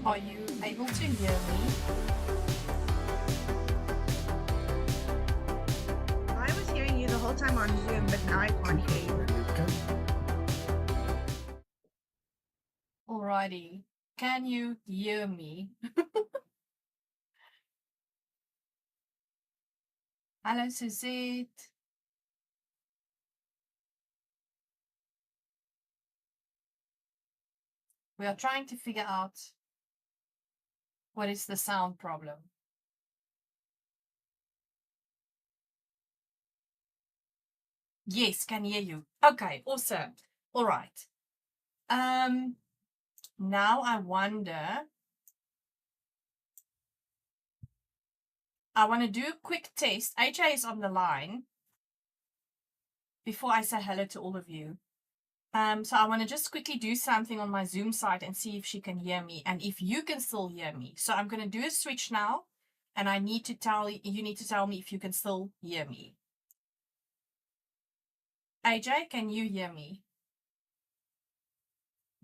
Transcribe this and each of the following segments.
Are you able to hear me? I was hearing you the whole time on Zoom, but now I can't hear you. Alrighty. Can you hear me? Hello, Suzette. We are trying to figure out what is the sound problem. Yes, can hear you. Okay, awesome. All right. Now I want to do a quick test. AJ is on the line before I say hello to all of you. So I want to just quickly do something on my Zoom site and see if she can hear me and if you can still hear me. So I'm going to do a switch now, and I need to tell you need to tell me if you can still hear me. AJ, can you hear me?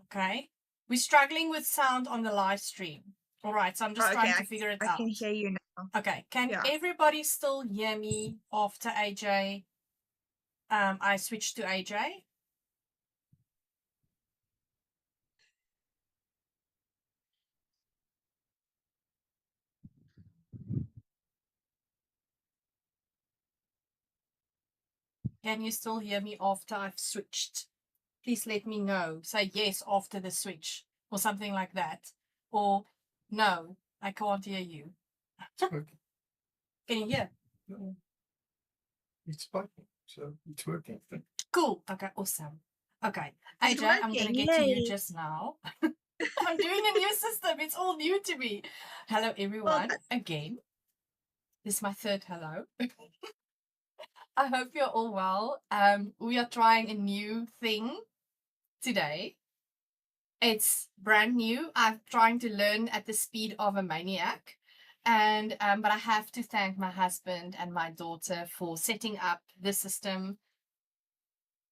Okay. We're struggling with sound on the live stream. All right, so I'm just trying to figure it out. I can hear you now. Okay, can everybody still hear me after AJ? I switched to AJ. Can you still hear me after I've switched? Please let me know. Say yes after the switch or something like that. Or no, I can't hear you. Okay. Can you hear? It's working, so it's working. Cool. Okay, awesome. Okay, It's AJ, I'm going to working, get to you yay. just now. I'm doing a new system. It's all new to me. Hello, everyone. Again, this is my third hello. I hope you're all well. We are trying a new thing today. It's brand new. I'm trying to learn at the speed of a maniac. And but I have to thank my husband and my daughter for setting up the system.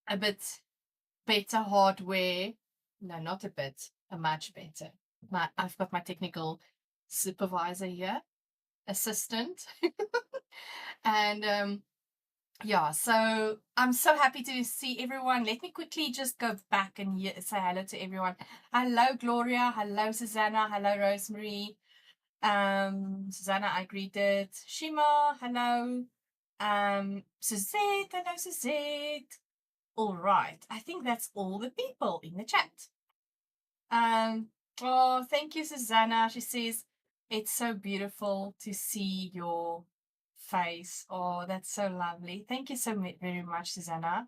A bit better hardware. No, not a bit, a much better. I've got my technical supervisor here, assistant. And yeah, so I'm so happy to see everyone. Let me quickly just go back and say hello to everyone. Hello, Gloria. Hello, Susanna. Hello, Rosemary. Susanna, I greeted. Shima, hello. Suzette, hello, Suzette. All right, I think that's all the people in the chat. Oh, thank you, Susanna. She says, it's so beautiful to see your face. Oh, that's so lovely. Thank you so very much, Susanna.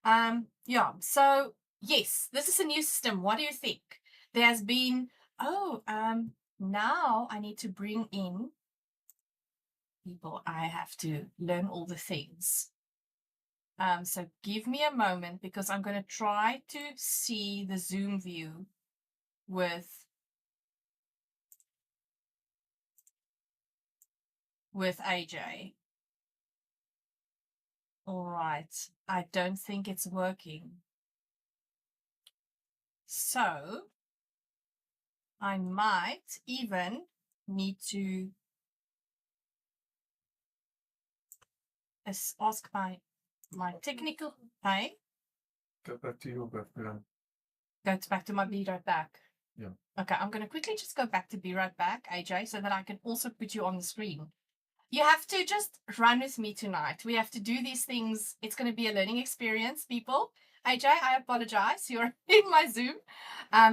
Yeah, so yes, this is a new system. What do you think? There has been, now I need to bring in people. I have to learn all the things. So give me a moment because I'm going to try to see the Zoom view with AJ. All right, I don't think it's working. So I might even need to ask my technical, hey? Go back to your background. Go back to my Be Right Back. Yeah. Okay, I'm going to quickly just go back to Be Right Back, AJ, so that I can also put you on the screen. You have to just run with me tonight. We have to do these things. It's going to be a learning experience, people. AJ, I apologize. You're in my Zoom.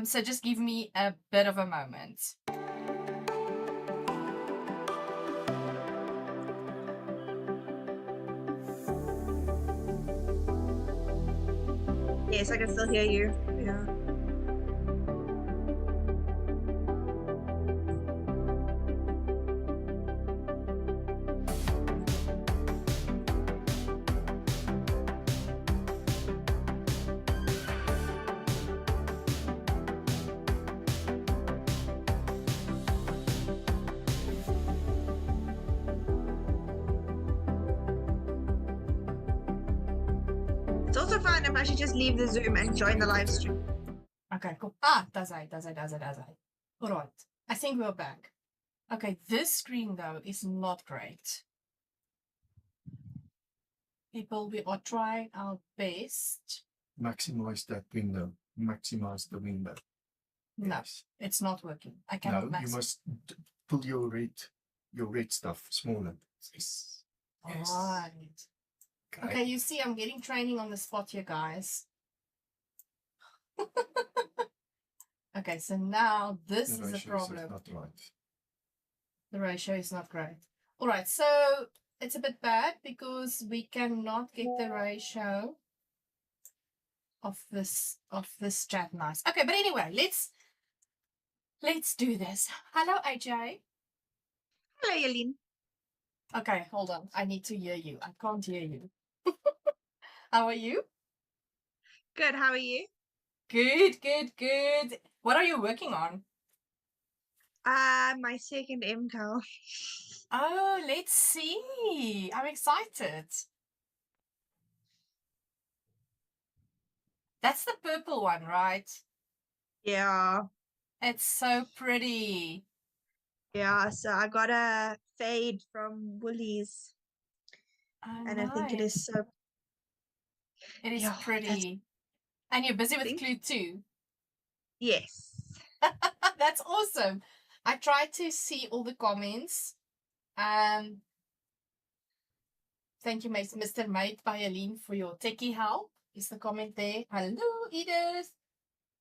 So just give me a bit of a moment. Yes, I can still hear you. Yeah. It's also fine if I should just leave the Zoom and join the live stream. Okay, cool. Does I. All right. I think we're back. Okay, this screen though is not great. People, we are trying our best. Maximize that window. Maximize the window. No, Yes. it's not working. I cannot No, you must pull your red stuff smaller. Yes. Yes. Right. Okay, you see, I'm getting training on the spot here, guys. Okay, so now this The is a ratio problem. not right. The ratio is not great. All right, so it's a bit bad because we cannot get the ratio of this chat nice. Okay, but anyway, let's do this. Hello, AJ. Hello, Jalene. Okay, hold on. I need to hear you. I can't hear you. How are you? Good. How are you? Good, good, good. What are you working on? My second MCAL. Oh, let's see. I'm excited. That's the purple one, right? Yeah. It's so pretty. Yeah. So I got a fade from Woolies, Oh, and I think it is nice. so. It is Yeah. pretty. And you're busy with Thank glue too. Yes. That's awesome. I tried to see all the comments. Thank you, Mr. Mate by Jalene, for your techie help. Is the comment there? Hello, Edith.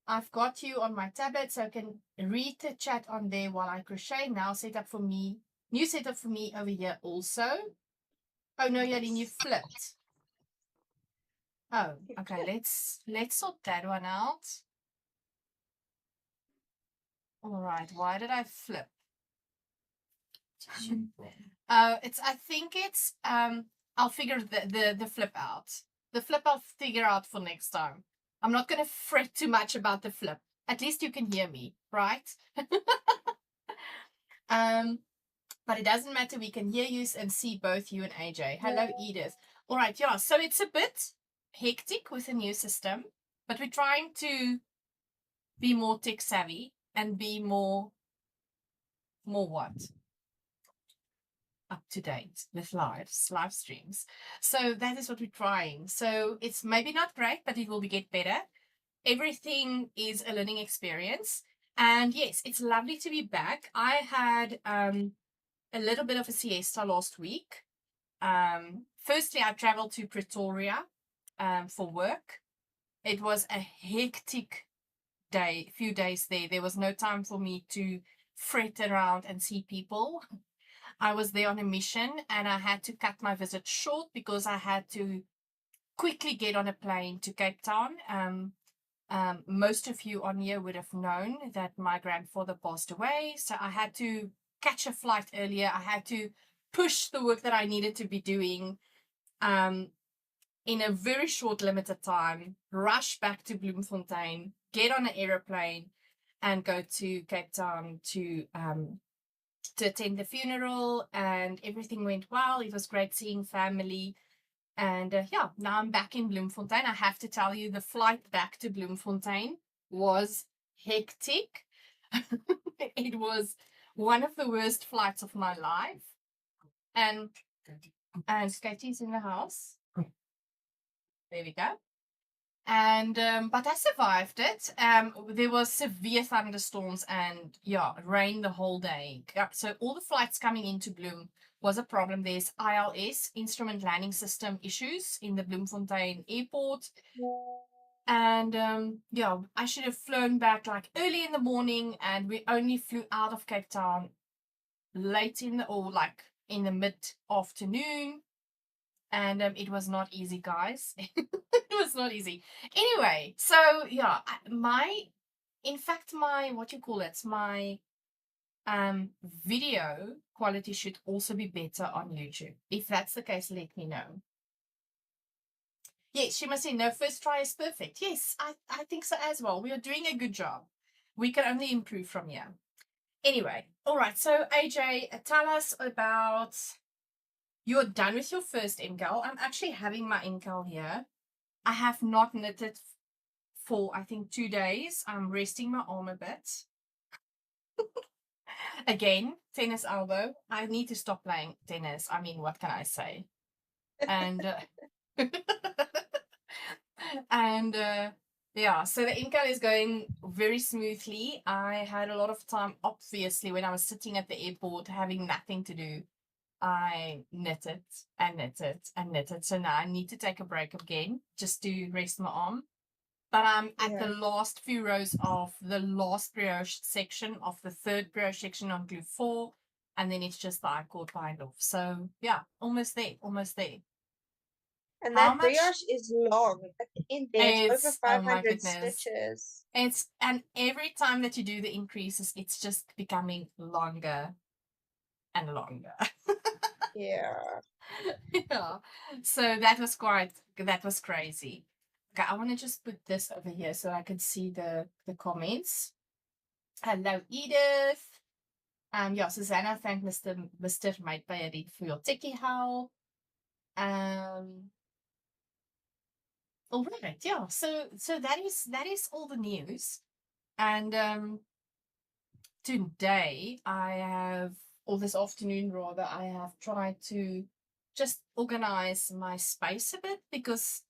I've got you on my tablet so I can read the chat on there while I crochet. Now set up for me. New setup for me over here also. Oh no, Jalene, you flipped. Oh, okay. Let's sort that one out. All right. Why did I flip? I think it's I'll figure the flip out. The flip I'll figure out for next time. I'm not gonna fret too much about the flip. At least you can hear me, right? But it doesn't matter. We can hear you and see both you and AJ. Hello, Edith. All right, yeah. So it's a bit hectic with a new system, but we're trying to be more tech savvy and be more what? Up to date with live streams. So that is what we're trying. So it's maybe not great, but it will get better. Everything is a learning experience. And yes, it's lovely to be back. I had a little bit of a siesta last week. Firstly, I traveled to Pretoria for work. It was a hectic few days there. There was no time for me to fret around and see people. I was there on a mission and I had to cut my visit short because I had to quickly get on a plane to Cape Town. Most of you on here would have known that my grandfather passed away. So I had to catch a flight earlier. I had to push the work that I needed to be doing in a very short, limited time, rush back to Bloemfontein, get on an aeroplane and go to Cape Town to attend the funeral, and everything went well. It was great seeing family. And yeah, now I'm back in Bloemfontein. I have to tell you, the flight back to Bloemfontein was hectic. It was one of the worst flights of my life. And Katie's in the house. There we go. And but I survived it. There was severe thunderstorms and yeah, rain the whole day. So all the flights coming into Bloem was a problem. There's ILS, instrument landing system issues in the Bloemfontein airport. And yeah, I should have flown back like early in the morning, and we only flew out of Cape Town late in the mid afternoon. And it was not easy, guys. It was not easy. Anyway, so yeah, my video quality should also be better on YouTube. If that's the case, let me know. Yes, she must say no, first try is perfect. Yes, I think so as well. We are doing a good job. We can only improve from here. Anyway, all right. So AJ, tell us about... You're done with your first MCAL. I'm actually having my MCAL here. I have not knitted for, I think, 2 days. I'm resting my arm a bit. Again, tennis elbow. I need to stop playing tennis. I mean, what can I say? And and yeah, so the incal is going very smoothly. I had a lot of time, obviously, when I was sitting at the airport having nothing to do. I knitted and knitted and knitted. So now I need to take a break again just to rest my arm. But I'm at the Yeah. last few rows of the last brioche section of the third brioche section on glue 4. And then it's just the I-cord bind off. So yeah, almost there, almost there. And How that much? brioche is long. At the end there, it's over Oh my 500 goodness. stitches. And every time that you do the increases, it's just becoming longer and longer. Yeah. Yeah. So that was crazy. Okay, I want to just put this over here so I can see the comments. Hello, Edith. Yeah, Susanna, thank Mr. Mate Bayadi for your techie help. All right, yeah. So that is all the news. And today I have, or this afternoon rather, I have tried to just organize my space a bit because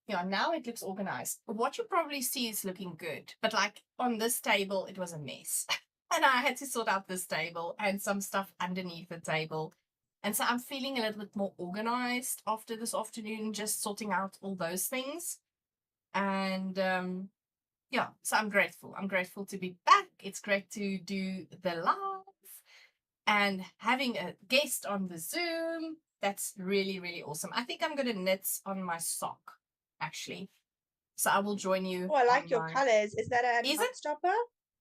yeah, now it looks organized. What you probably see is looking good, but like on this table, it was a mess. And I had to sort out this table and some stuff underneath the table. And so I'm feeling a little bit more organized after this afternoon, just sorting out all those things. And yeah, so I'm grateful. I'm grateful to be back. It's great to do the live and having a guest on the Zoom. That's really, really awesome. I think I'm going to knit on my sock, actually. So I will join you. Oh, I like your online. colors. Is that a Is knot it? stopper?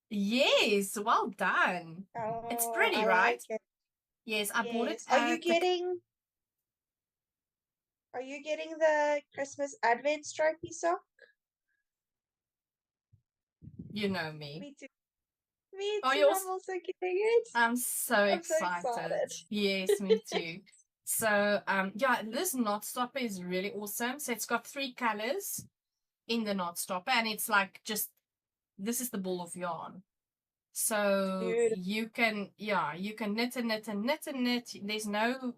Yes, well done. It's Oh, pretty, I right? like it. Yes, I bought it Yes. Are at you the, getting the Christmas Advent stripy sock? you know me. Me too. Me Oh, too. yours? I'm also getting it. I'm so I'm so excited. excited. Yes, me too. So yeah, this knot stopper is really awesome. So it's got 3 colors in the knot stopper, and it's like just this is the ball of yarn. So Beautiful. you can knit and knit and knit and knit. There's no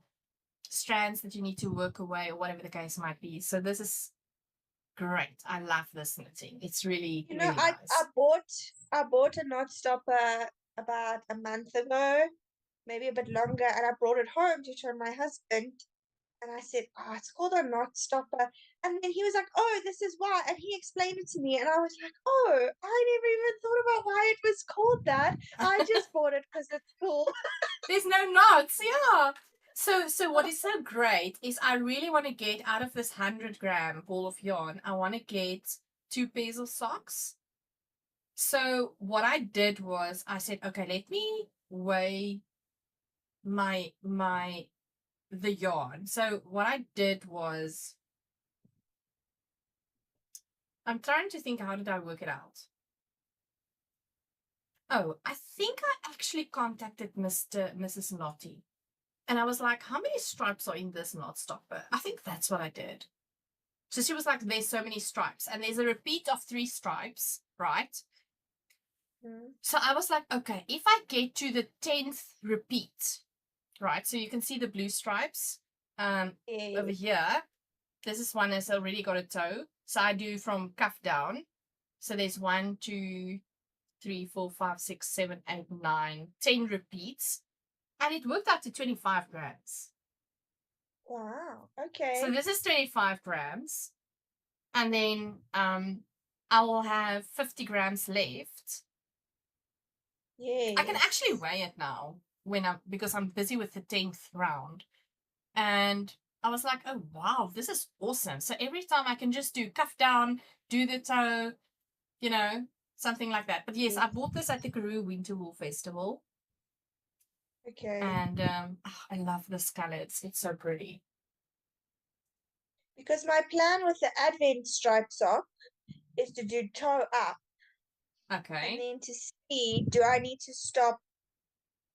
strands that you need to work away or whatever the case might be. So this is great. I love this knitting. It's really, You know, really I nice. bought a knot stopper about a month ago, maybe a bit longer, and I brought it home to show my husband. And I said, "Oh, it's called a knot stopper." And then he was like, "Oh, this is why." And he explained it to me, and I was like, "Oh, I never even thought about why it was called that. I just bought it because it's cool." There's no knots, yeah. So what is so great is I really want to get out of this 100-gram ball of yarn, I want to get 2 pairs of socks. So what I did was I said, okay, let me weigh the yarn. So what I did was I'm trying to think, how did I work it out? Oh, I think I actually contacted Mrs. Lottie. And I was like, how many stripes are in this knot stopper? I think that's what I did. So she was like, there's so many stripes. And there's a repeat of 3 stripes, right? Mm. So I was like, okay, if I get to the 10th repeat, right? So you can see the blue stripes over Yeah. here. This is one that's already got a toe. So I do from cuff down. So there's 1, 2, 3, 4, 5, 6, 7, 8, 9, 10 repeats. And it worked out to 25 grams. Wow. So Okay. this is 25 grams. And then I will have 50 grams left. Yeah. I can actually weigh it now because I'm busy with the 10th round. And I was like, oh wow, this is awesome. So every time I can just do cuff down, do the toe, something like that. But yes, I bought this at the Karoo Winter Wool Festival. Okay. And I love this color. It's so pretty. Because my plan with the Advent stripe sock is to do toe up. Okay. And then to see, do I need to stop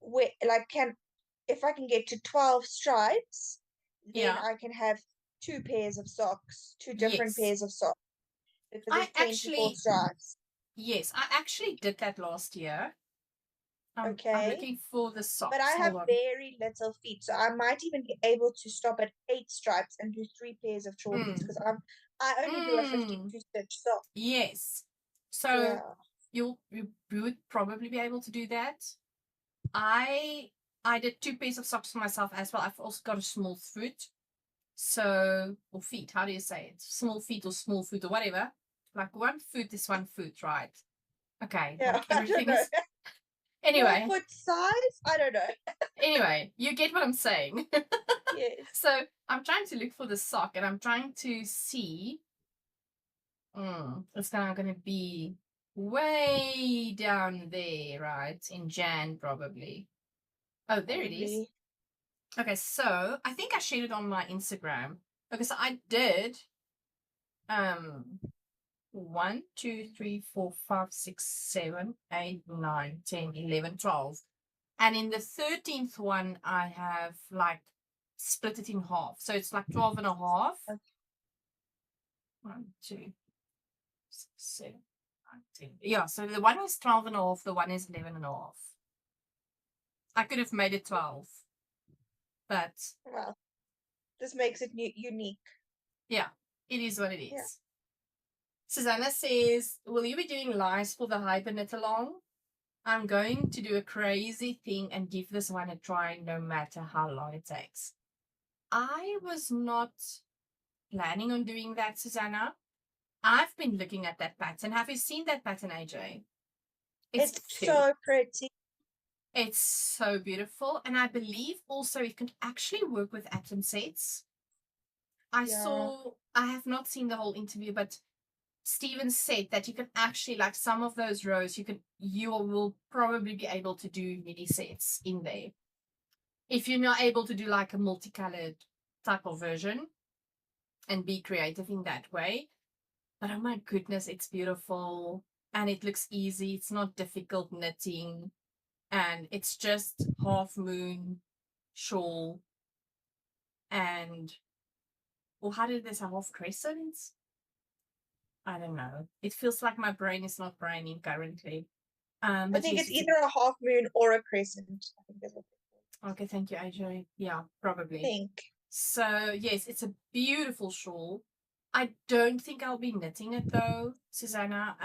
with, like, if I can get to 12 stripes, then Yeah. I can have 2 pairs of socks, 2 different Yes. pairs of socks. Because I it's 10 to 4 stripes. Yes, I actually did that last year. I'm Okay. looking for the But socks. I have Hold on. very little feet, so I might even be able to stop at 8 stripes and do 3 pairs of shorties because I only do a 52 stitch sock. Yes. So Yeah. you would probably be able to do that. I did 2 pairs of socks for myself as well. I've also got a small foot. So, or feet, how do you say it? Small feet or small foot or whatever. Like 1 foot is 1 foot, right? Okay. Yeah, Like I don't everything know. is. Anyway. 4 foot size? I don't know. Anyway, you get what I'm saying. Yes. So I'm trying to look for the sock and I'm trying to see. It's now going to be way down there, right? In Jan, probably. Oh, there it is. Probably. Okay, so I think I shared it on my Instagram. Okay, so I did 1, 2, 3, 4, 5, 6, 7, 8, 9, 10, 11, 12. And in the 13th one, I have like split it in half. So it's like 12 and a half. Okay. 1, 2, 6, 7, 9, 10. Yeah, so the one is 12 and a half, the one is 11 and a half. I could have made it 12. But Well, this makes it unique. yeah, it is what it is. Yeah. Susanna says, will you be doing lives for the Hyper Knit Along? I'm going to do a crazy thing and give this one a try no matter how long it takes. I was not planning on doing that, Susanna. I've been looking at that pattern. Have you seen that pattern, AJ? It's so pretty. It's so beautiful. And I believe also it can actually work with atom sets. I have not seen the whole interview, but Steven said that you can actually, like some of those rows, you will probably be able to do mini sets in there. If you're not able to do like a multicolored type of version and be creative in that way. But oh my goodness, it's beautiful and it looks easy. It's not difficult knitting and it's just half moon shawl and, or how did this, a half crescent? I don't know. It feels like my brain is not braining currently. I But think yes, it's either a half moon or a crescent. I think that's what okay, thank you, AJ. Yeah, probably. I think. So yes, it's a beautiful shawl. I don't think I'll be knitting it though, Susanna.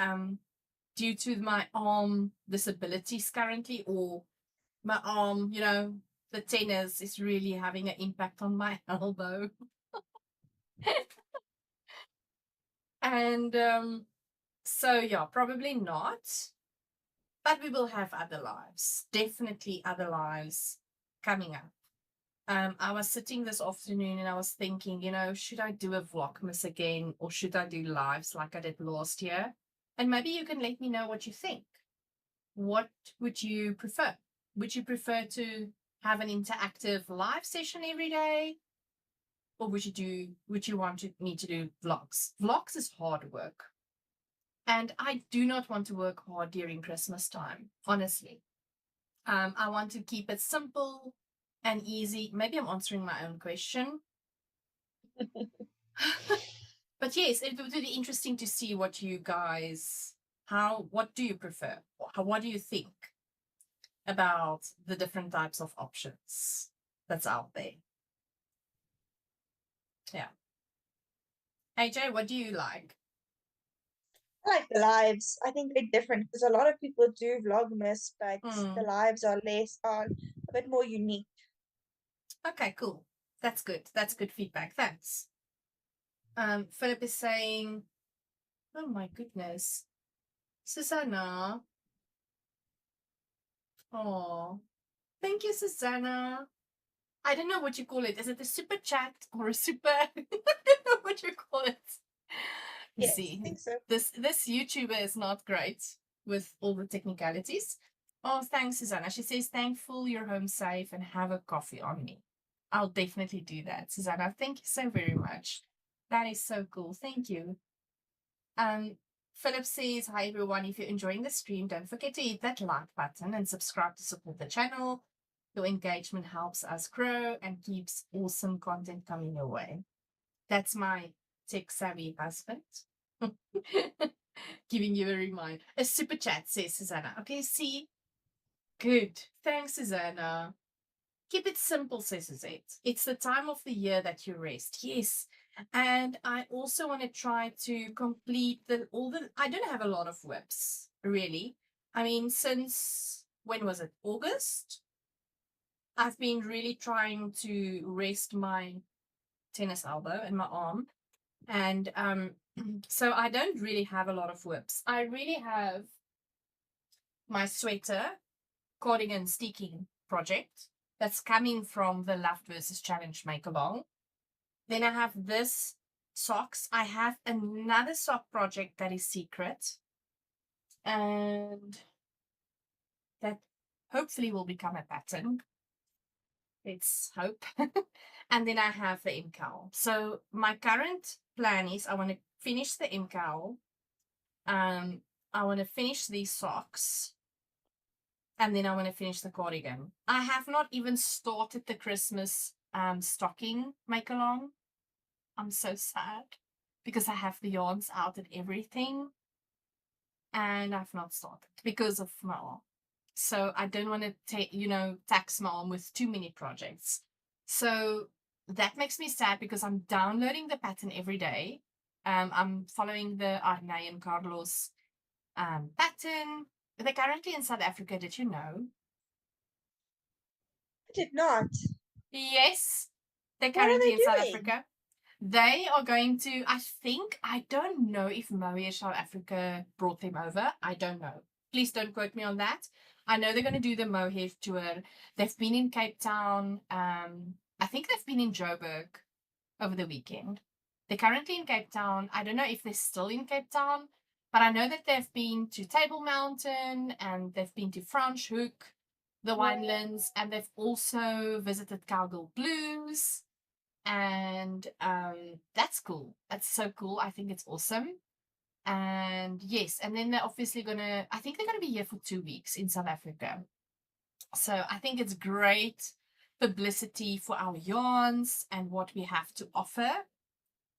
Due to my arm disabilities currently, or my arm, the tennis is really having an impact on my elbow. And so yeah, probably not. But we will have other lives. Definitely other lives coming up. I was sitting this afternoon and I was thinking, should I do a Vlogmas again or should I do lives like I did last year? And maybe you can let me know what you think. What would you prefer? Would you prefer to have an interactive live session every day? Or would you want me to do vlogs? Vlogs is hard work. And I do not want to work hard during Christmas time, honestly. I want to keep it simple and easy. Maybe I'm answering my own question. But yes, it would be interesting to see what you guys, what do you prefer? What do you think about the different types of options that's out there? Yeah. AJ, what do you like? I like the lives. I think they're different because a lot of people do Vlogmas, but the lives are a bit more unique. Okay, cool. That's good. That's good feedback. Thanks. Philip is saying, oh my goodness. Susanna. Oh, thank you, Susanna. I don't know what you call it. Is it a super chat or a super? I don't know what you call it. Yes, See, I think so. this YouTuber is not great with all the technicalities. Oh, thanks, Susanna. She says, thankful you're home safe and have a coffee on me. I'll definitely do that, Susanna. Thank you so very much. That is so cool. Thank you. Philip says, hi everyone. If you're enjoying the stream, don't forget to hit that like button and subscribe to support the channel. Your engagement helps us grow and keeps awesome content coming your way. That's my tech savvy husband. Giving you a reminder. A super chat, says Susanna. Okay, see, Good. Thanks, Susanna. Keep it simple, says Suzette. It's the time of the year that you rest. Yes. And I also want to try to complete I don't have a lot of whips, really. I mean, since when was it? August? I've been really trying to rest my tennis elbow and my arm. And so I don't really have a lot of whips. I really have my sweater cardigan sticking project that's coming from the Love versus Challenge make along. Then I have this socks. I have another sock project that is secret, and that hopefully will become a pattern. Let's hope. And then I have the MCOW. So my current plan is I want to finish the MCOW. I want to finish these socks. And then I want to finish the cardigan. I have not even started the Christmas stocking make along. I'm so sad because I have the yarns out and everything. And I've not started because of my arm. So I don't want to tax my arm with too many projects. So that makes me sad because I'm downloading the pattern every day. I'm following the Arne and Carlos pattern. They're currently in South Africa, did you know? I did not. Yes, they're What are currently they in South doing? Africa. They are going to, I don't know if Moe South Africa brought them over. I don't know. Please don't quote me on that. I know they're going to do the Mohair tour. They've been in Cape Town. I think they've been in Joburg over the weekend. They're currently in Cape Town. I don't know if they're still in Cape Town, but I know that they've been to Table Mountain and they've been to Franschhoek, the Winelands, and they've also visited Cowgirl Blues. And that's cool. That's so cool. I think it's awesome. And yes, and then they're obviously I think they're gonna be here for 2 weeks in South Africa. So I think it's great publicity for our yarns and what we have to offer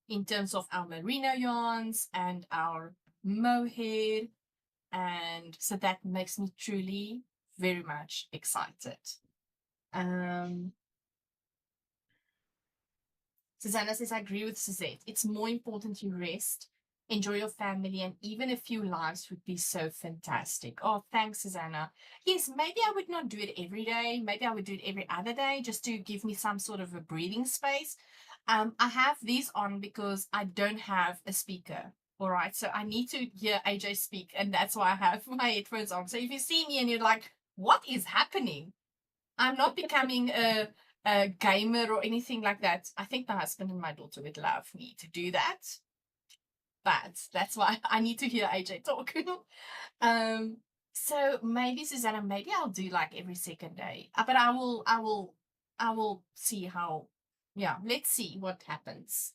in terms of our merino yarns and our mohair. And so that makes me truly very much excited. Susanna says, I agree with Suzette. It's more important you rest, enjoy your family, and even a few lives would be so fantastic. Oh, thanks, Susanna. Yes, maybe I would not do it every day. Maybe I would do it every other day just to give me some sort of a breathing space. I have these on because I don't have a speaker. All right. So I need to hear AJ speak, and that's why I have my headphones on. So if you see me and you're like, what is happening? I'm not becoming a gamer or anything like that. I think my husband and my daughter would love me to do that. But that's why I need to hear AJ talk. So maybe Susanna, maybe I'll do like every second day. But I will see how, yeah, let's see what happens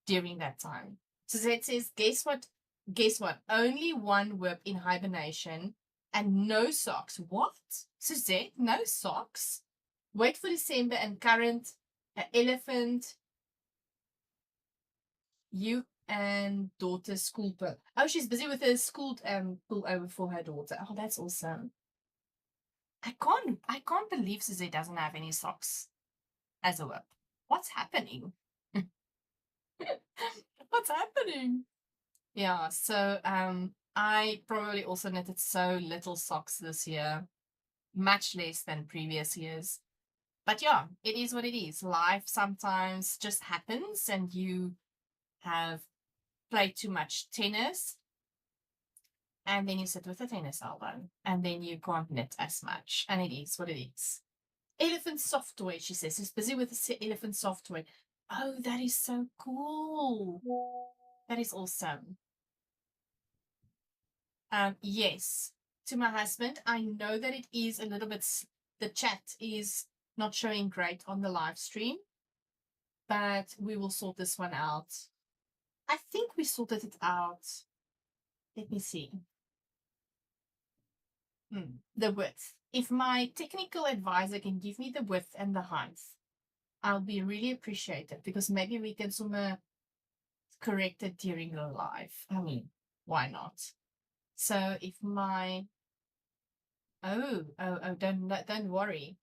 during that time. Suzette says, guess what? Guess what? Only one whip in hibernation and no socks. What? Suzette, no socks? Wait for December and current elephant. You and daughter's school pull. Oh, she's busy with her school pull over for her daughter. Oh, that's awesome. I can't believe Suzette doesn't have any socks as a whip. What's happening? What's happening? Yeah, so I probably also knitted so little socks this year, much less than previous years. But yeah, it is what it is. Life sometimes just happens and you have played too much tennis and then you sit with a tennis elbow and then you can't knit as much. And it is what it is. Elephant soft toy, she says. She's busy with the elephant soft toy. Oh, that is so cool. That is awesome. Yes, to my husband, I know that it is a little bit, the chat is not showing great on the live stream, but we will sort this one out. I think we sorted it out. Let me see. The width. If my technical advisor can give me the width and the height, I'll be really appreciated because maybe we can correct it during the live. I mean, why not? So if my Don't worry.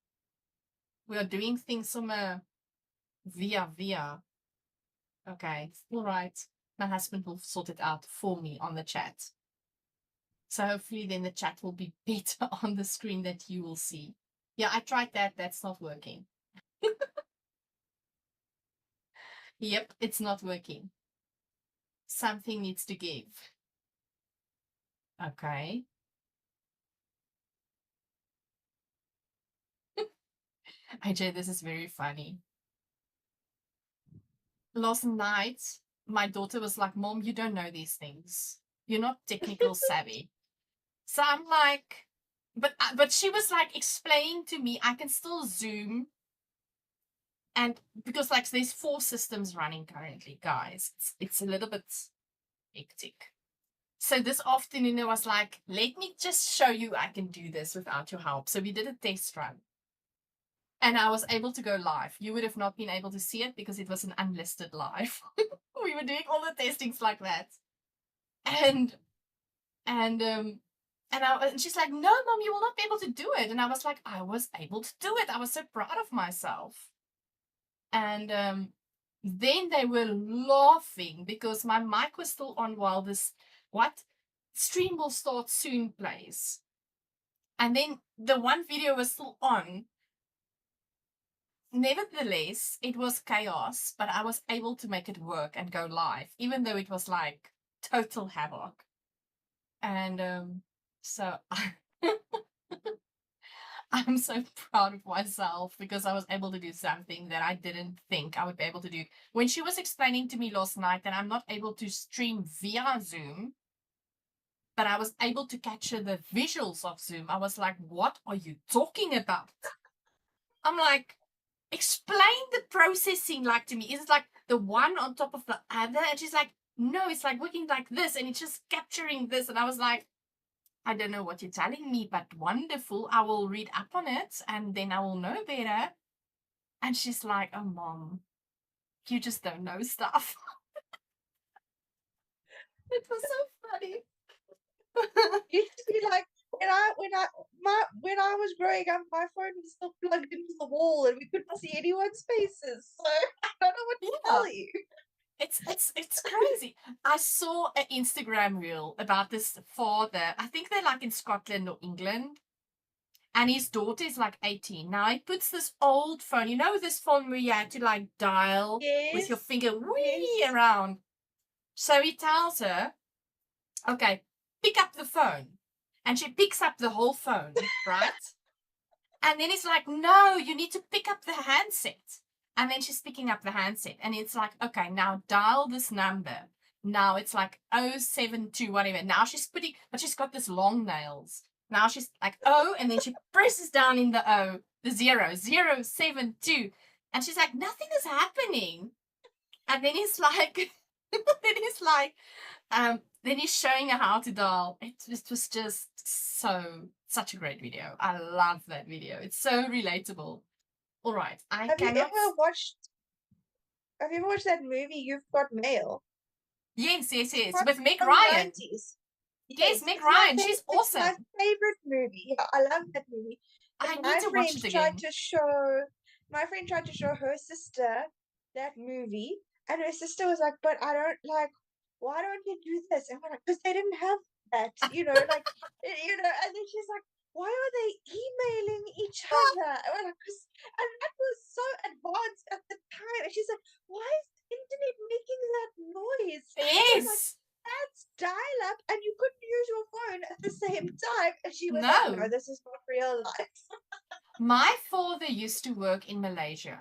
We are doing things from a via. Okay, all right. My husband will sort it out for me on the chat. So hopefully then the chat will be better on the screen that you will see. Yeah, I tried that. That's not working. Yep, it's not working. Something needs to give. Okay. AJ, this is very funny. Last night, my daughter was like, Mom, you don't know these things. You're not technical savvy. So I'm like, but she was like explaining to me, I can still Zoom. And because like there's 4 systems running currently, guys, it's a little bit hectic. So this afternoon I was like, let me just show you I can do this without your help. So we did a test run. And I was able to go live. You would have not been able to see it because it was an unlisted live. We were doing all the testings like that. And she's like, no, Mom, you will not be able to do it. And I was like, I was able to do it. I was so proud of myself. And then they were laughing because my mic was still on while this stream will start soon plays. And then the one video was still on. Nevertheless, it was chaos, but I was able to make it work and go live, even though it was like total havoc. And so I'm so proud of myself because I was able to do something that I didn't think I would be able to do. When she was explaining to me last night that I'm not able to stream via Zoom, but I was able to capture the visuals of Zoom, I was like, what are you talking about? I'm like, explain the processing like to me. Is it like the one on top of the other? And she's like, no, it's like working like this and it's just capturing this. And I was like, I don't know what you're telling me, but wonderful. I will read up on it and then I will know better. And she's like, oh, Mom, you just don't know stuff. It was so funny. Used to be like when I was growing up, my phone was still plugged into the wall and we couldn't see anyone's faces. So I don't know what to tell you. It's crazy. I saw an Instagram reel about this father. I think they're like in Scotland or England. And his daughter is like 18. Now he puts this old phone, you know, this phone where you had to like dial with your finger around. So he tells her, okay, pick up the phone. And she picks up the whole phone, right? And then he's like, no, you need to pick up the handset. And then she's picking up the handset. And it's like, okay, now dial this number. Now it's like 072, whatever. Now she's putting, but she's got this long nails. Now she's like, oh, and then she presses down in the O, the 072. And she's like, nothing is happening. And then he's like, then he's showing her how to dial. It was just such a great video. I love that video. It's so relatable. All right, Have you ever watched that movie, You've Got Mail? Yes, with Meg Ryan. Yes, Meg Ryan. She's awesome. It's my favorite movie. Yeah, I love that movie. I need to watch it again. My friend tried to show her sister that movie, and her sister was like, "But I don't like. Why don't you do this?" And we're like, "Because they didn't have that, And then she's like, "Why are they emailing each other?" And we're like, and that was so advanced at the time. And she's like, "Why is the internet making that noise?" Yes. That's dial up and you couldn't use your phone at the same time. And she was like, no, this is not real life. My father used to work in Malaysia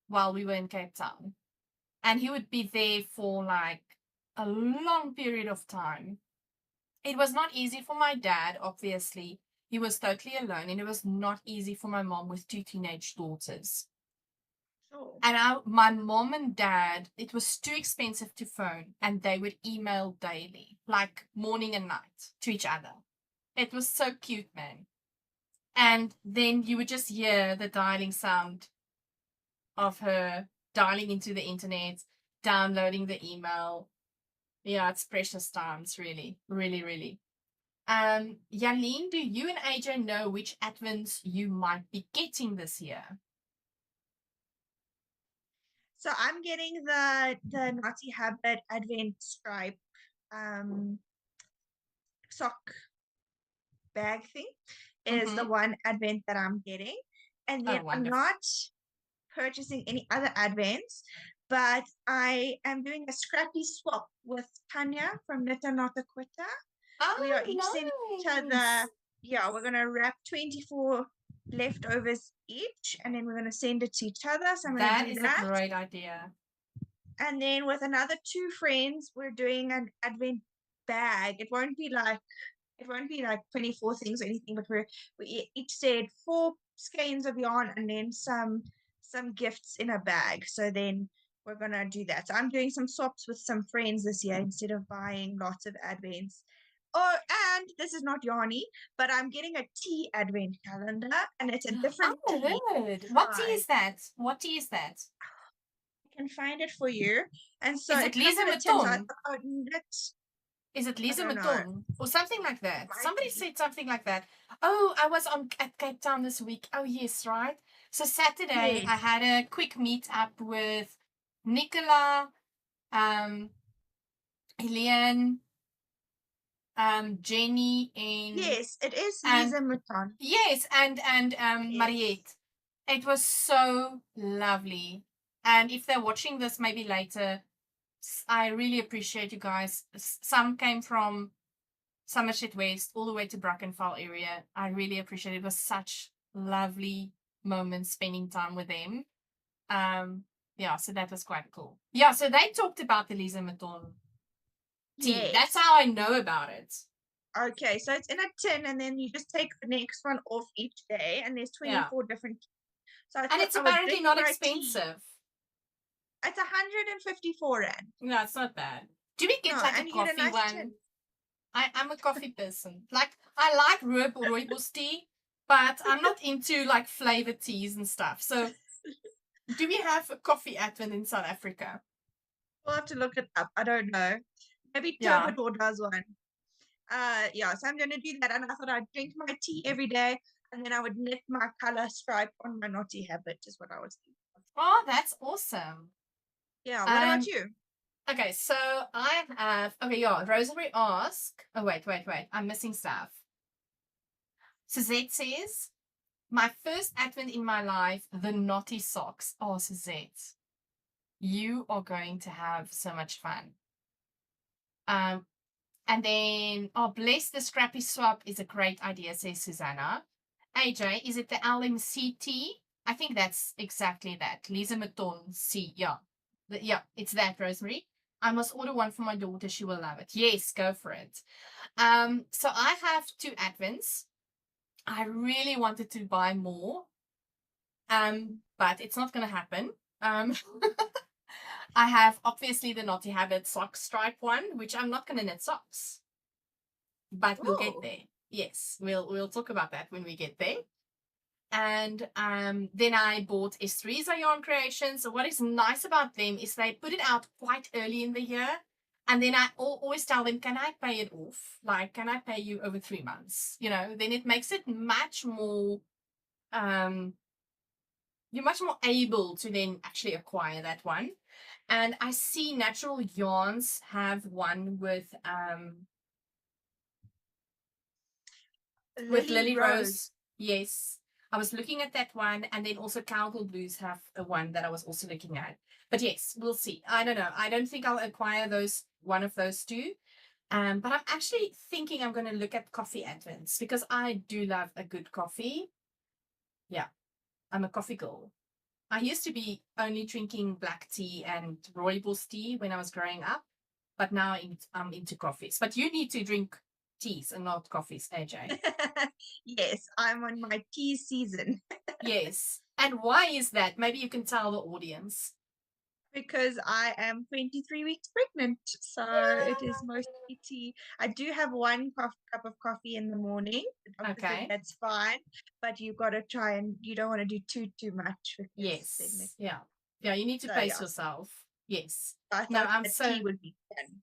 while we were in Cape Town. And he would be there for like a long period of time. It was not easy for my dad, obviously. He was totally alone. And it was not easy for my mom with 2 teenage daughters. And my mom and dad, it was too expensive to phone, and they would email daily, like morning and night, to each other. It was so cute, man. And then you would just hear the dialing sound of her dialing into the internet, downloading the email. Yeah, it's precious times, really, really, really. Jalene, do you and AJ know which advents you might be getting this year? So I'm getting the Naughty Habit Advent Stripe sock bag thing is the one advent that I'm getting. And then Oh, I'm wonderful. not purchasing any other advents, but I am doing a scrappy swap with Tanya from Knit and Not a Quitter. We are each sending each other, yeah, we're going to wrap 24 leftovers each, and then we're going to send it to each other. So I'm going to do That is that. a great idea. And then with another two friends, we're doing an advent bag. It won't be like 24 things or anything, but we each said 4 skeins of yarn and then some gifts in a bag. So then we're gonna do that. So I'm doing some swaps with some friends this year instead of buying lots of advents. Oh, and this is not yarny, but I'm getting a tea advent calendar, and it's a different I tea. heard. What tea is that? What tea is that? I can find it for you. And so Is it it comes Lisa in a tin. So Maton? Is it Lisa don't know. Maton? Or something like that? Might Somebody be. said something like that. Oh, I was at Cape Town this week. Oh, yes, right. So Saturday, Yes. I had a quick meet up with Nicola, Helene, Jenny, Yes, it is and Lisa Mouton. yes, and Yes. Mariette. It was so lovely. And if they're watching this maybe later, I really appreciate you guys. Some came from Somerset West all the way to Brackenfell area. I really appreciate it. It was such lovely moments spending time with them. Yeah, so that was quite cool. Yeah, so they talked about the Lisa Maton tea. Yes. That's how I know about it. Okay, so it's in a tin, and then you just take the next one off each day, and there's 24 different. So And it's apparently not expensive. It's 154 rand. No, it's not bad. Do we get like a coffee one? Tin. I'm a coffee person. Like, I like rooibos tea, but I'm not into like flavored teas and stuff. So, do we have a coffee advent in South Africa? We'll have to look it up. I don't know. Maybe Yeah. Turbador does one. Yeah, so I'm gonna do that, and I thought I'd drink my tea every day, and then I would knit my color stripe on my Naughty Habit, is what I was thinking. Oh, that's awesome. Yeah, what about you? Okay, so I have, okay, yeah, Rosemary asked, oh, wait, I'm missing stuff. Suzette says, my first advent in my life, the naughty socks. Oh, Suzette, you are going to have so much fun. And then, oh, bless the scrappy swap is a great idea, says Susanna. AJ, is it the LMCT? I think that's exactly that. Lisa Maton C. Yeah. Yeah, it's that, Rosemary. I must order one for my daughter. She will love it. Yes, go for it. So I have 2 advents. I really wanted to buy more. But it's not going to happen. I have obviously the Naughty Habit sock stripe one, which I'm not going to knit socks. But we'll get there. Yes, we'll talk about that when we get there. And then I bought Estreza Yarn Creations. So what is nice about them is they put it out quite early in the year. And then I always tell them, can I pay it off? Like, can I pay you over 3 months? You know, then it makes it much more, you're much more able to then actually acquire that one. And I see Natural Yarns have one with Lily Rose. Yes. I was looking at that one, and then also Cowgirl Blues have a one that I was also looking at. But yes, we'll see. I don't know. I don't think I'll acquire one of those 2. But I'm actually thinking I'm going to look at coffee advents because I do love a good coffee. Yeah, I'm a coffee girl. I used to be only drinking black tea and rooibos tea when I was growing up, but now I'm into coffees. But you need to drink teas and not coffees, AJ. Yes, I'm on my tea season. Yes. And why is that? Maybe you can tell the audience. Because I am 23 weeks pregnant, so it is mostly tea. I do have 1 cup of coffee in the morning. Okay. That's fine, but you've got to try, and you don't want to do too much. Yes. Yeah. Yeah, you need to pace yourself. Yes. I thought tea would be fun.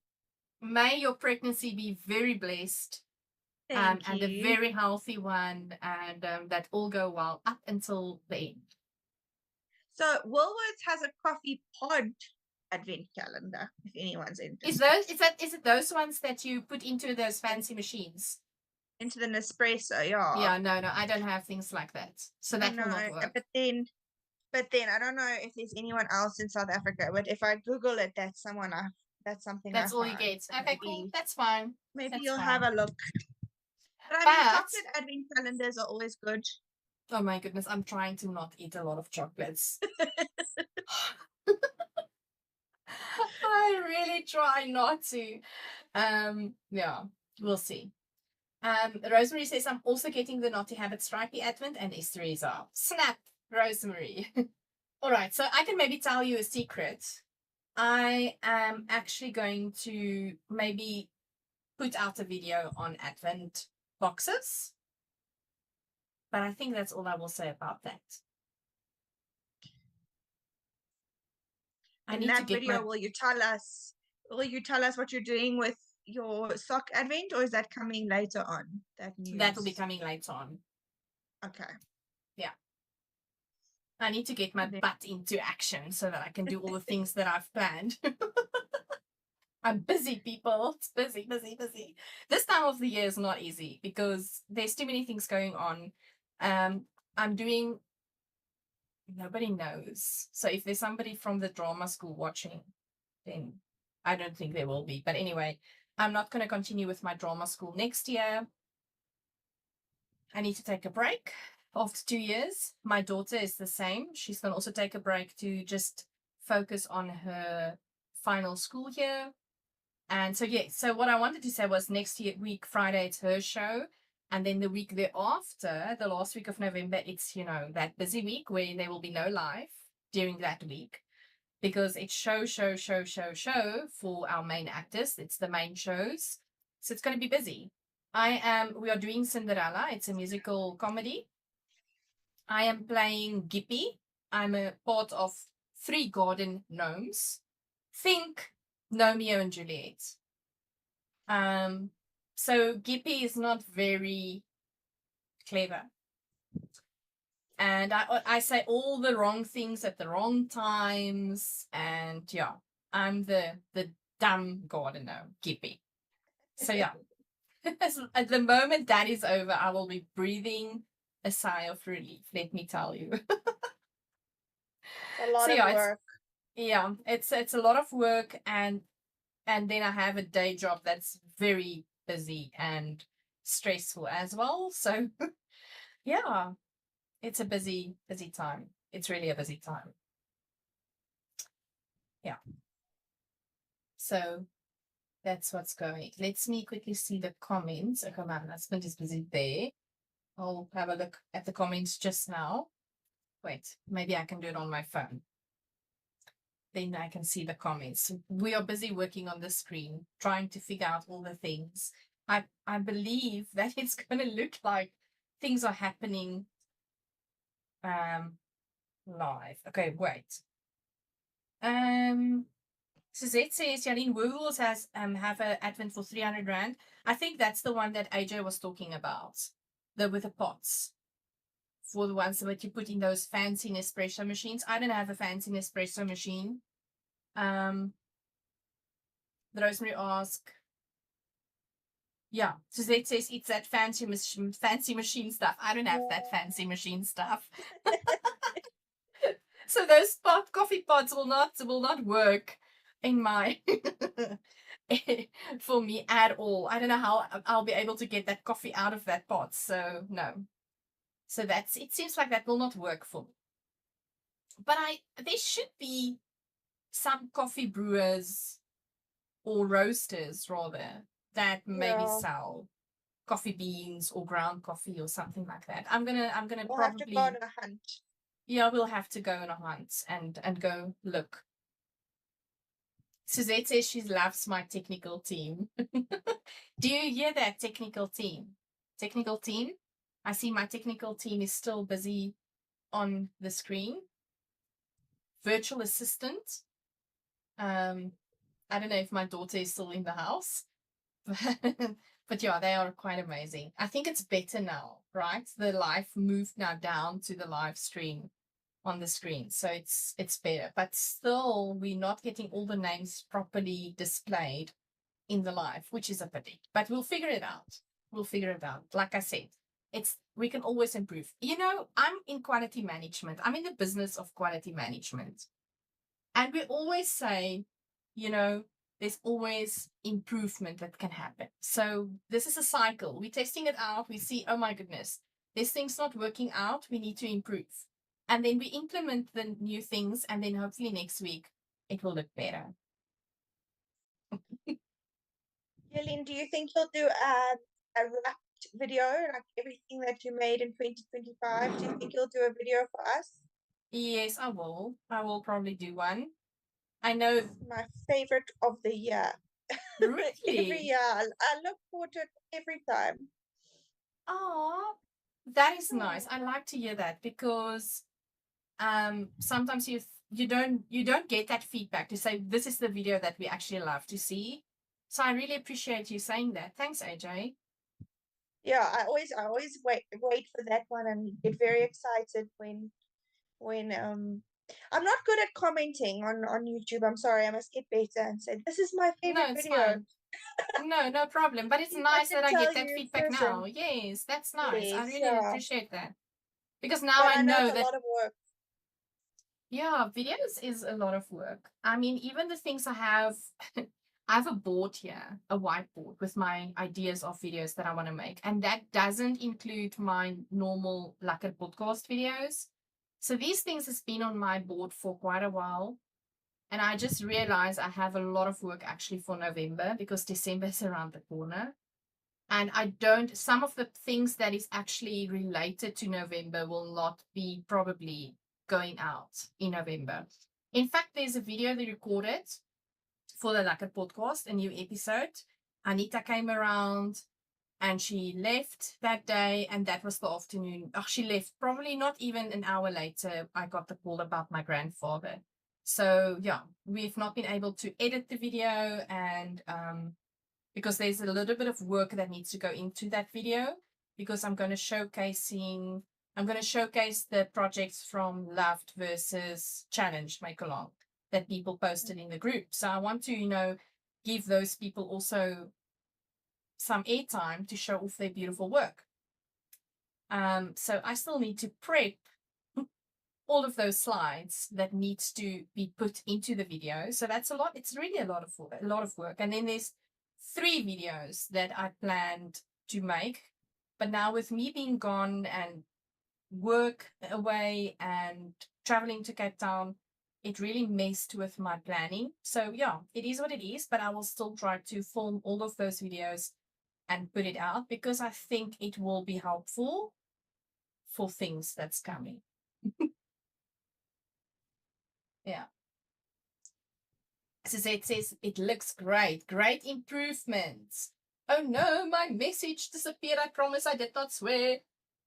May your pregnancy be very blessed. Thank and a you. very healthy one, and that all go well up until the end. So Woolworths has a coffee pod advent calendar, if anyone's interested. Is it those ones that you put into those fancy machines? Into the Nespresso, yeah. Yeah, no, I don't have things like that, so I that know, will not work. but then I don't know if there's anyone else in South Africa. But if I Google it, that's something That's I all you find. get. So Okay, cool. maybe That's fine. maybe That's you'll fine. have a look. But I mean, But chocolate advent calendars are always good. oh my goodness, I'm trying to not eat a lot of chocolates. I really try not to. Yeah, we'll see. Rosemary says, I'm also getting the Naughty Habit Stripey Advent, and Esther is up. Snap, Rosemary. All right, so I can maybe tell you a secret. I am actually going to maybe put out a video on Advent boxes. But I think that's all I will say about that. In that video, will you tell us what you're doing with your sock advent, or is that coming later on? That will be coming later on. Okay. Yeah. I need to get my butt into action so that I can do all the things that I've planned. I'm busy, people. It's busy. This time of the year is not easy because there's too many things going on. I'm doing, nobody knows. So if there's somebody from the drama school watching, then I don't think there will be. But anyway, I'm not going to continue with my drama school next year. I need to take a break after 2 years. My daughter is the same. She's going to also take a break to just focus on her final school year. And so, yeah, so what I wanted to say was next week, Friday, it's her show. And then the week thereafter, the last week of November, it's, that busy week where there will be no live during that week because it's show for our main actors. It's the main shows. So it's going to be busy. We are doing Cinderella. It's a musical comedy. I am playing Gippy. I'm a part of 3 garden gnomes. Think Romeo and Juliet. So Gippy is not very clever. And I say all the wrong things at the wrong times. And yeah, I'm the dumb garden gnome, Gippy. So yeah. At the moment that is over, I will be breathing a sigh of relief, let me tell you. A lot of work. It's a lot of work, and then I have a day job that's very busy and stressful as well. So yeah, it's a busy time. It's really a busy time. Yeah. So that's what's going. Let me quickly see the comments. Okay, my husband is busy there. I'll have a look at the comments just now. Wait, maybe I can do it on my phone. Then I can see the comments. We are busy working on the screen, trying to figure out all the things. I believe that it's going to look like things are happening live. Okay, wait. Suzette says Jalene Woolworths has have an advent for 300 Rand. I think that's the one that AJ was talking about. With the pots. For the ones that you put in those fancy Nespresso machines. I don't have a fancy Nespresso machine. The Rosemary asked. Yeah, Suzette says it's that fancy machine stuff. I don't have that fancy machine stuff. So those coffee pots will not work in my for me at all. I don't know how I'll be able to get that coffee out of that pot. So no. So it seems like that will not work for me. But there should be some coffee brewers or roasters rather that maybe sell coffee beans or ground coffee or something like that. I'm gonna We'll probably have to go on a hunt. Yeah, we'll have to go on a hunt and go look. Suzette says she loves my technical team. Do you hear that, technical team? Technical team? I see my technical team is still busy on the screen. Virtual assistant. I don't know if my daughter is still in the house. But yeah, they are quite amazing. I think it's better now, right? The live moved now down to the live stream on the screen, so it's better. But still, we're not getting all the names properly displayed in the live, which is a pity. But we'll figure it out. We'll figure it out. Like I said, we can always improve. You know, I'm in quality management. I'm in the business of quality management. And we always say, you know, there's always improvement that can happen. So this is a cycle. We're testing it out. We see, oh my goodness, this thing's not working out. We need to improve. And then we implement the new things. And then hopefully next week it will look better. Jalene, do you think you'll do a wrapped video, like everything that you made in 2025? Do you think you'll do a video for us? Yes, I will. I will probably do one. I know. My favorite of the year. Every Really? year. I look forward to it every time. Oh, that is nice. I like to hear that because sometimes you don't get that feedback to say this is the video that we actually love to see. So I really appreciate you saying that. Thanks, AJ. Yeah, I always wait for that one and get very excited when I'm not good at commenting on YouTube. I'm sorry, I must get better and say this is my No, favorite it's video. fine. No problem. But it's If I nice can that I tell get that you in feedback now. person. Yes, that's nice. I Yes, really yeah. appreciate that. Because now But I I know know it's a that, lot of work. yeah, videos is a lot of work. I mean, even the things I have, I have a board here, a whiteboard with my ideas of videos that I want to make. And that doesn't include my normal Lekker podcast videos. So these things has been on my board for quite a while. And I just realized I have a lot of work actually for November because December is around the corner. And some of the things that is actually related to November will not be probably going out in November. In fact, there's a video they recorded for the Lekker podcast, a new episode. Anita came around and she left that day, and that was the afternoon. Oh, she left probably not even an hour later. I got the call about my grandfather. So yeah, we've not been able to edit the video, and because there's a little bit of work that needs to go into that video, because I'm going to showcase the projects from Loved versus Challenged Make Along that people posted in the group. So I want to, give those people also some airtime to show off their beautiful work. So I still need to prep all of those slides that needs to be put into the video. So that's a lot. It's really a lot of work. And then there's 3 videos that I planned to make. But now with me being gone and work away and traveling to Cape Town, it really messed with my planning. So yeah, it is what it is, but I will still try to film all of those videos and put it out because I think it will be helpful for things that's coming. Yeah. Suzette says, it looks great. Great improvements. Oh no, my message disappeared. I promise I did not swear.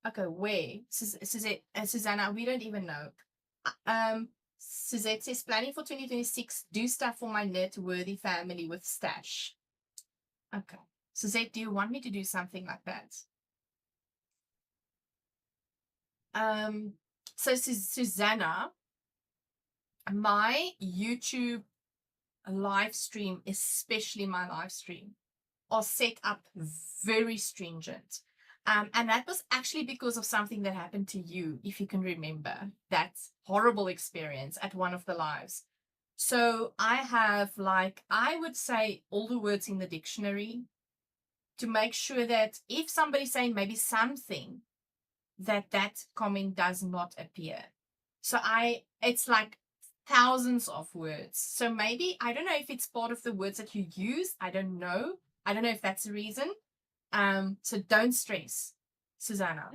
Okay, where? Suzette, Susanna, we don't even know. Suzette says, planning for 2026, do stuff for my net-worthy family with stash. Okay. Suzette, do you want me to do something like that? So Susanna, my YouTube live stream, especially my live stream, are set up very stringent. And that was actually because of something that happened to you, if you can remember, that horrible experience at one of the lives. So I have, I would say all the words in the dictionary to make sure that if somebody's saying maybe something, that comment does not appear. So it's like thousands of words. So maybe, I don't know if it's part of the words that you use. I don't know if that's the reason. So don't stress, Susanna.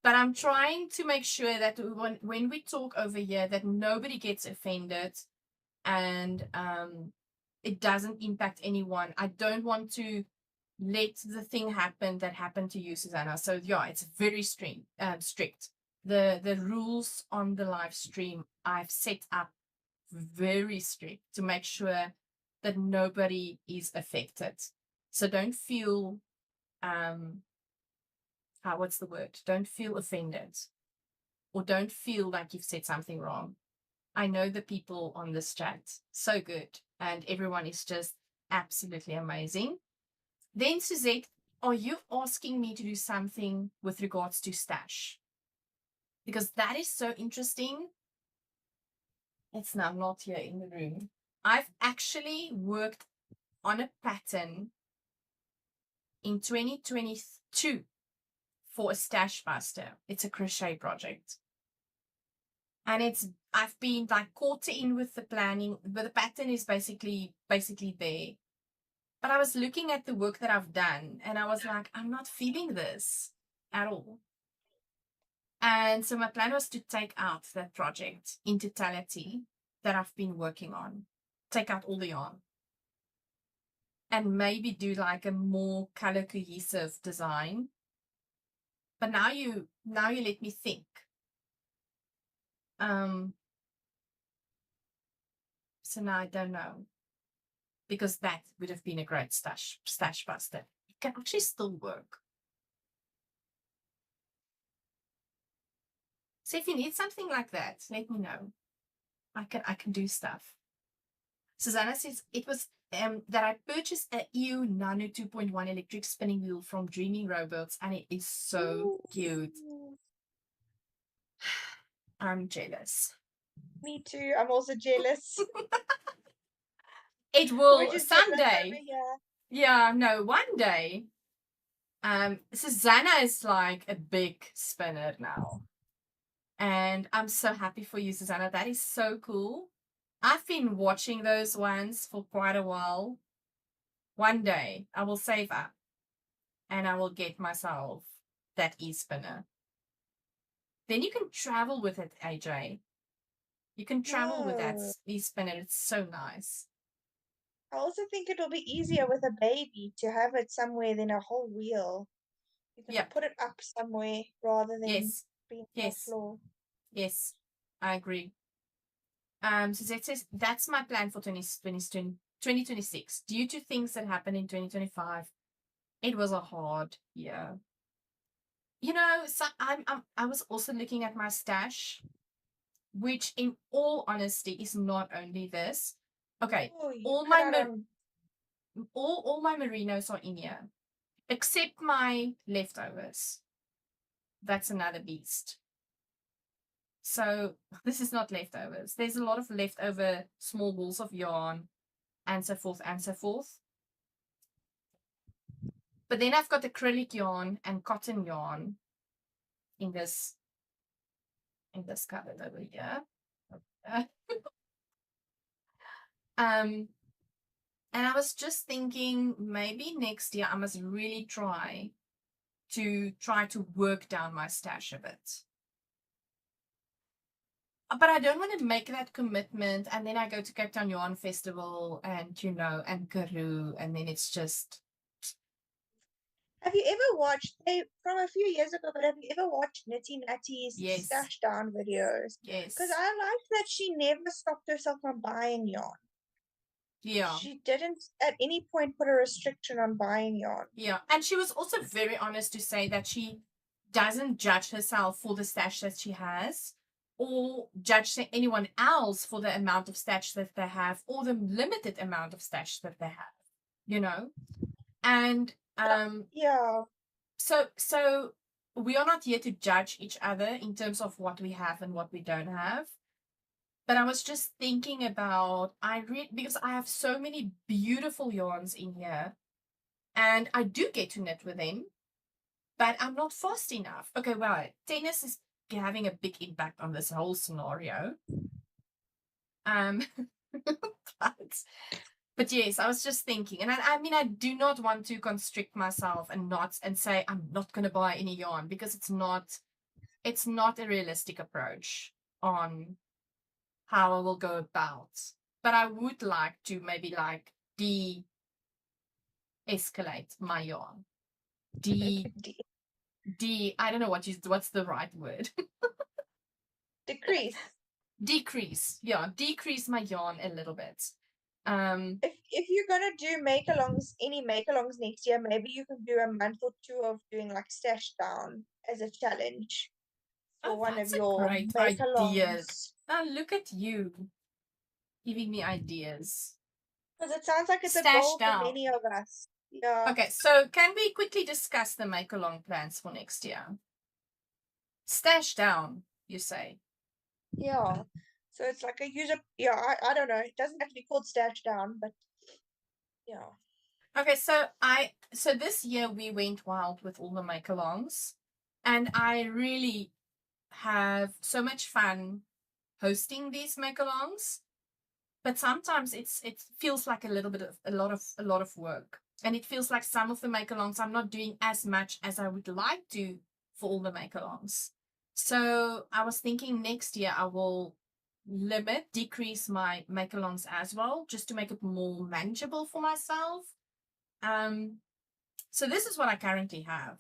But I'm trying to make sure that when we talk over here, that nobody gets offended and it doesn't impact anyone. I don't want to let the thing happen that happened to you, Susanna. So yeah, it's very strict. The rules on the live stream I've set up very strict to make sure that nobody is affected. So don't feel, what's the word? Don't feel offended, or don't feel like you've said something wrong. I know the people on this chat, so good, and everyone is just absolutely amazing. Then Suzette, are you asking me to do something with regards to stash? Because that is so interesting. It's now not here in the room. I've actually worked on a pattern in 2022 for a stash buster. It's a crochet project. And I've been like caught in with the planning, but the pattern is basically there. But I was looking at the work that I've done and I was like, I'm not feeling this at all. And so my plan was to take out that project in totality that I've been working on, take out all the yarn, and maybe do like a more color cohesive design. But now you let me think. So now I don't know, because that would have been a great stash buster. It can actually still work. So if you need something like that, let me know. I can do stuff. Susanna says it was that I purchased a EU Nano 2.1 electric spinning wheel from Dreaming Robots, and it is so cute. I'm jealous. Me too. I'm also jealous. It We're will just someday. jealous over here. Yeah, no, one day. Susanna is like a big spinner now. And I'm so happy for you, Susanna. That is so cool. I've been watching those ones for quite a while. One day I will save up and I will get myself that e-spinner. Then you can travel with it, AJ. You can travel with that e-spinner. It's so nice. I also think it will be easier with a baby to have it somewhere than a whole wheel. You can put it up somewhere rather than being on the floor. Yes, I agree. So that says that's my plan for 2026. Due to things that happened in 2025, it was a hard year. You know, so I was also looking at my stash, which in all honesty is not only this. Okay, all my merinos are in here, except my leftovers. That's another beast. So this is not leftovers. There's a lot of leftover small balls of yarn and so forth and so forth. But then I've got acrylic yarn and cotton yarn in this cupboard over here. And I was just thinking maybe next year I must really try to work down my stash a bit. But I don't want to make that commitment and then I go to Cape Town Yarn Festival and and Karoo, and then it's just. Have you ever watched, from a few years ago, but have you ever watched Nitty Natty's stash down videos? Yes. Because I like that she never stopped herself from buying yarn. Yeah. She didn't at any point put a restriction on buying yarn. Yeah. And she was also very honest to say that she doesn't judge herself for the stash that she has, or judge anyone else for the amount of stash that they have, or the limited amount of stash that they have, And yeah. So we are not here to judge each other in terms of what we have and what we don't have. But I was just thinking about, because I have so many beautiful yarns in here, and I do get to knit with them, but I'm not fast enough. Okay, well, tennis is having a big impact on this whole scenario. But yes, I was just thinking, and I mean, I do not want to constrict myself and say I'm not going to buy any yarn, because it's not a realistic approach on how I will go about. But I would like to maybe like de-escalate my yarn. I don't know what's the right word. Decrease. Decrease. Yeah, decrease my yarn a little bit. If you're gonna do make-alongs, any make-alongs next year, maybe you can do a month or two of doing like stash down as a challenge for Oh, one of that's a your great idea. make-alongs. Oh, look at you giving me ideas. Because it sounds like it's a Stash goal for down. many of us. Yeah. Okay, so can we quickly discuss the make-along plans for next year? Stash down, you say? Yeah. So it's like a user, yeah, I don't know. It doesn't have to be called stash down, but yeah. Okay, so this year we went wild with all the make-alongs, and I really have so much fun hosting these make-alongs. But sometimes it feels like a lot of work, and it feels like some of the make-alongs I'm not doing as much as I would like to for all the make-alongs. So I was thinking next year I will decrease my make-alongs as well, just to make it more manageable for myself. So this is what I currently have.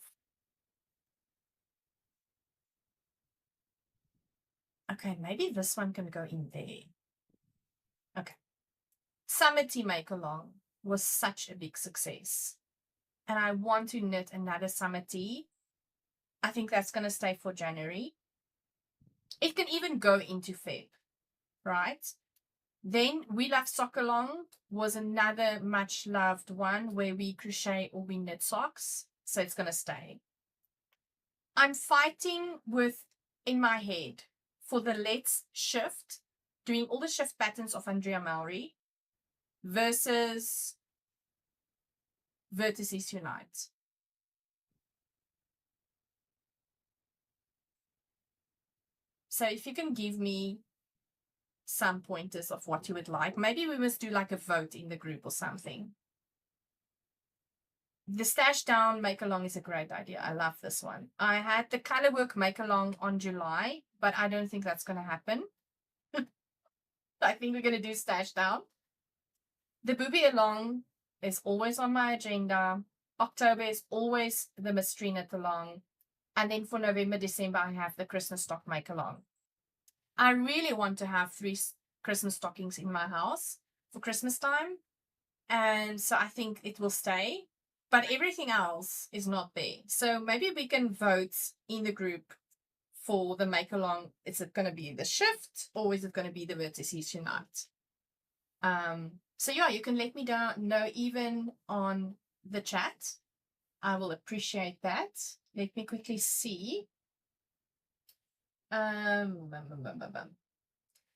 Okay, maybe this one can go in there. Okay. Summer Tea Make-Along was such a big success. And I want to knit another summer tea. I think that's going to stay for January. It can even go into Feb, right? Then We Love Sock Along was another much loved one where we crochet or we knit socks. So it's going to stay. I'm fighting with, in my head, for the Let's Shift, doing all the shift patterns of Andrea Mowry versus Vertices Unite. So if you can give me some pointers of what you would like, maybe we must do like a vote in the group or something. The stash down make along is a great idea. I love this one. I had the color work make along on July, but I don't think that's going to happen. I think we're going to do stash down. The booby along is always on my agenda. October is always the mystery knit along. And then for November, December, I have the Christmas stock make along. I really want to have 3 Christmas stockings in my house for Christmas time. And so I think it will stay. But everything else is not there. So maybe we can vote in the group for the make along. Is it going to be the shift or is it going to be the Vertices Unite? So yeah, you can let me know even on the chat. I will appreciate that. Let me quickly see.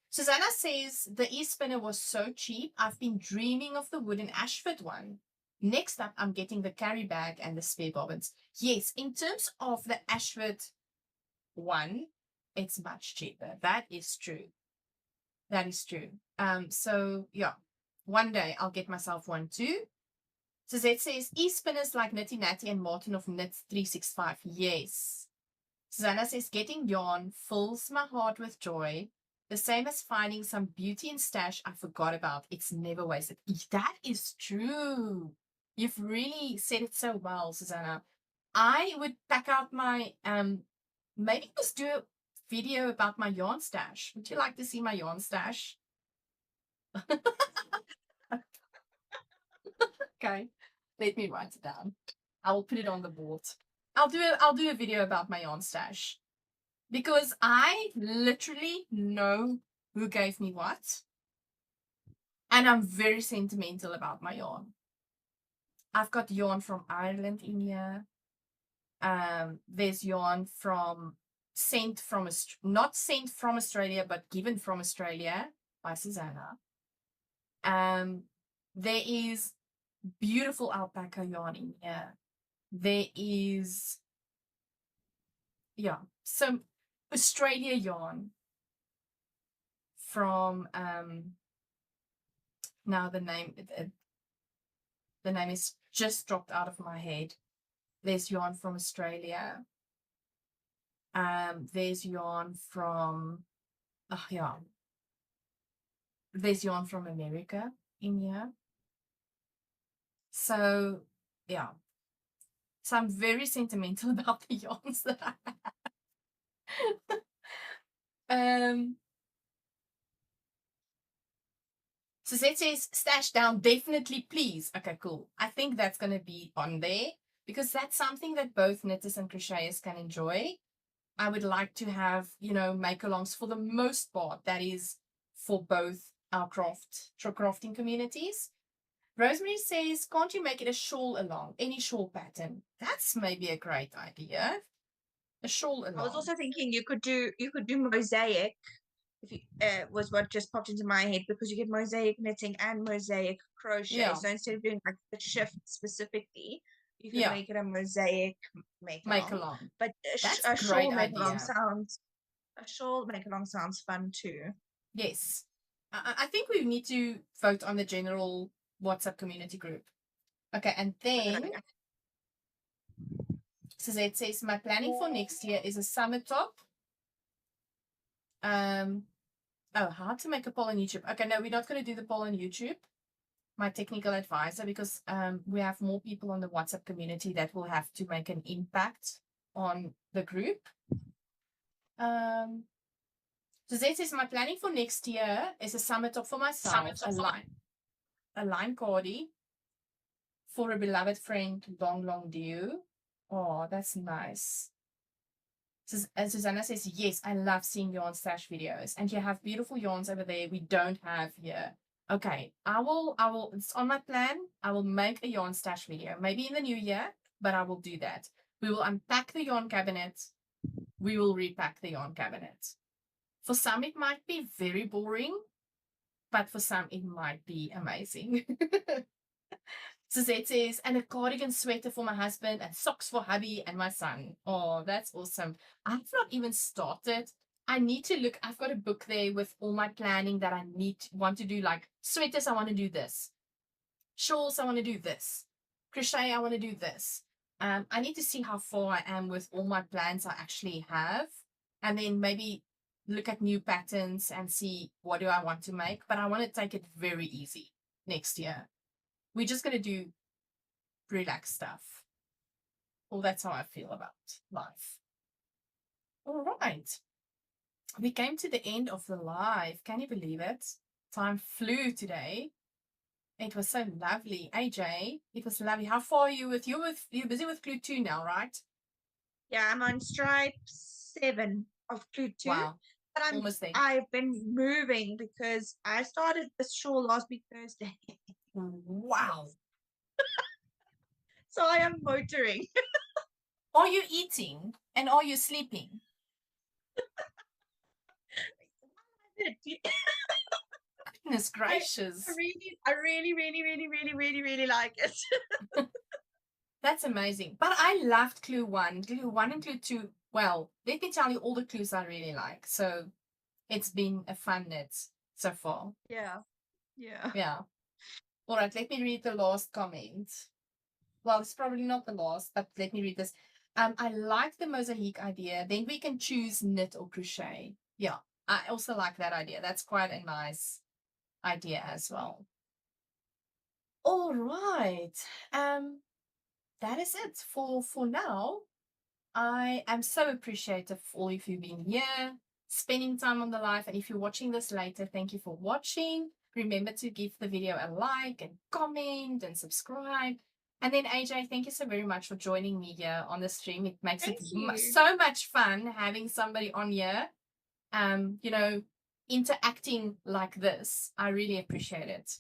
Susanna says the e-spinner was so cheap. I've been dreaming of the wooden Ashford one. Next up, I'm getting the carry bag and the spare bobbins. Yes, in terms of the Ashford one, it's much cheaper. That is true. That is true. So yeah, one day I'll get myself one too. Suzette says e-spinners like Knitty Natty and Martin of Knit 365. Yes. Susanna says getting yarn fills my heart with joy. The same as finding some beauty in stash I forgot about. It's never wasted. That is true. You've really said it so well, Susanna. I would pack out my maybe just do a video about my yarn stash. Would you like to see my yarn stash? Okay, let me write it down. I will put it on the board. I'll do a video about my yarn stash because I literally know who gave me what, and I'm very sentimental about my yarn. I've got yarn from Ireland in here. There's yarn from not sent from Australia, but given from Australia by Susanna. There is beautiful alpaca yarn in here. There is, yeah, some Australia yarn from now the name is just dropped out of my head. There's yarn from Australia. There's yarn from there's yarn from America in here. So yeah. So I'm very sentimental about the yarns that I have. Suzette says, stash down, definitely, please. Okay, cool. I think that's going to be on there because that's something that both knitters and crocheters can enjoy. I would like to have, make-alongs for the most part. That is for both our crafting communities. Rosemary says, can't you make it a shawl along? Any shawl pattern? That's maybe a great idea. A shawl along. I was also thinking you could do mosaic. If you was what just popped into my head, because you get mosaic knitting and mosaic crochet. Yeah. So instead of doing like the shift specifically, you can Yeah. make it a mosaic make along. But That's a a shawl great make along idea. sounds fun too. Yes. I think we need to vote on the general WhatsApp community group. Okay, and then Suzette says, my planning for next year is a summer top. How to make a poll on YouTube. Okay, no, we're not going to do the poll on YouTube. My technical advisor, because we have more people on the WhatsApp community that will have to make an impact on the group. Suzette says, my planning for next year is a summer top for myself, a line cardie for a beloved friend, long due. Oh, that's nice. And Susanna says, yes, I love seeing yarn stash videos. And you have beautiful yarns over there we don't have here. Okay, I will, it's on my plan. I will make a yarn stash video, maybe in the new year, but I will do that. We will unpack the yarn cabinet. We will repack the yarn cabinet. For some, it might be very boring, but for some, it might be amazing. Suzette says, and a cardigan sweater for my husband and socks for hubby and my son. Oh, that's awesome. I've not even started. I need to look. I've got a book there with all my planning that I want to do, like sweaters, I want to do this. Shawls, I want to do this. Crochet, I want to do this. I need to see how far I am with all my plans I actually have. And then maybe look at new patterns and see what do I want to make. But I want to take it very easy next year. We're just going to do relaxed stuff. Well, that's how I feel about life. All right. We came to the end of the live. Can you believe it? Time flew today. It was so lovely. AJ, it was lovely. How far are you with, you're busy with Clue 2 now, right? Yeah, I'm on stripe 7 of Clue 2. Wow. But Almost there. I've been moving because I started this shawl last week Thursday. Wow. So I am motoring. Are you eating and are you sleeping? Goodness gracious. I really like it. That's amazing. But I loved Clue 1. Clue 1 and Clue 2. Well, let me tell you all the clues I really like. So it's been a fun knit so far. Yeah. Yeah. All right, let me read the last comment. Well, it's probably not the last, but let me read this. I like the mosaic idea. Then we can choose knit or crochet. Yeah, I also like that idea. That's quite a nice idea as well. All right. That is it for now. I am so appreciative for all of you being here, spending time on the live. And if you're watching this later, thank you for watching. Remember to give the video a like and comment and subscribe. And then AJ, thank you so very much for joining me here on the stream. It makes it so much fun having somebody on here, interacting like this. I really appreciate it.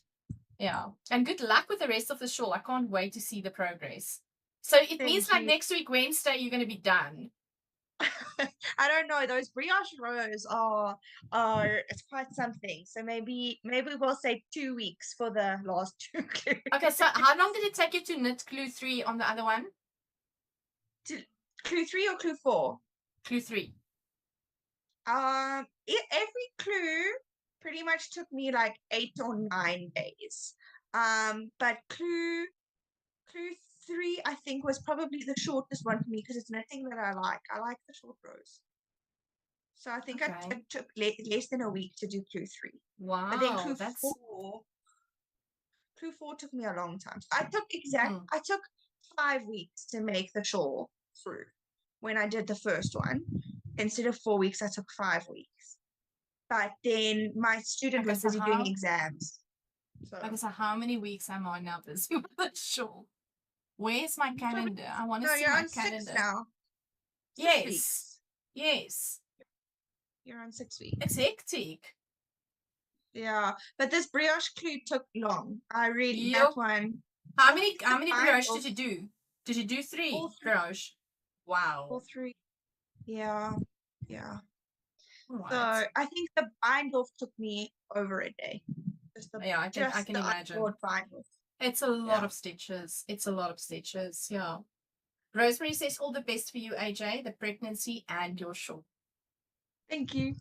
Yeah. And good luck with the rest of the shawl. I can't wait to see the progress. So it means like next week, Wednesday, you're going to be done. I don't know. Those brioche rows are it's quite something. So maybe we'll say 2 weeks for the last 2 clues. Okay, so how long did it take you to knit Clue 3 on the other one? Clue 3 or Clue 4? Clue 3. Every clue pretty much took me like 8 or 9 days. But Clue 3, I think, was probably the shortest one for me because it's knitting that I like. I like the short rows. So I think it took less than a week to do Clue 3. Wow. But then Clue 4 took me a long time. So I took 5 weeks to make the shawl through when I did the first one. Instead of 4 weeks, I took 5 weeks. But then my student was busy doing exams. So Okay, so how many weeks am I now busy with the shawl? Where's my calendar? I want to no, see you're my on 6 calendar. now. 6 Yes. weeks. Yes. You're on 6 weeks. It's hectic. Yeah, but this brioche clue took long. I really Yup. that one. How I many think the brioche bind did you do? Did you do 3 all 3 brioche? Wow. all 3. Yeah. Yeah. All So right. I think the bind off took me over a day. Yeah, I can the imagine. unboard bind off. It's a lot Yeah. of stitches. It's a lot of stitches. Yeah. Rosemary says all the best for you, AJ, the pregnancy and your shawl. Thank you.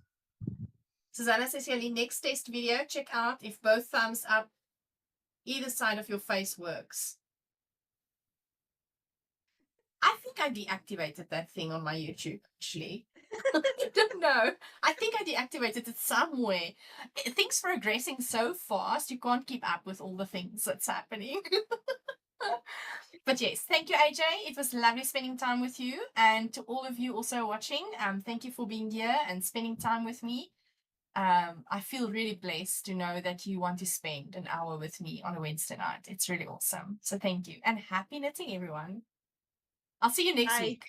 Susanna says, Jalene, next test video, check out if both thumbs up either side of your face works. I think I deactivated that thing on my YouTube, actually. I don't know. I think I deactivated it somewhere. Things progressing so fast, you can't keep up with all the things that's happening. But yes, thank you, AJ. It was lovely spending time with you. And to all of you also watching, thank you for being here and spending time with me. I feel really blessed to know that you want to spend an hour with me on a Wednesday night. It's really awesome. So thank you. And happy knitting, everyone. I'll see you next Bye. week.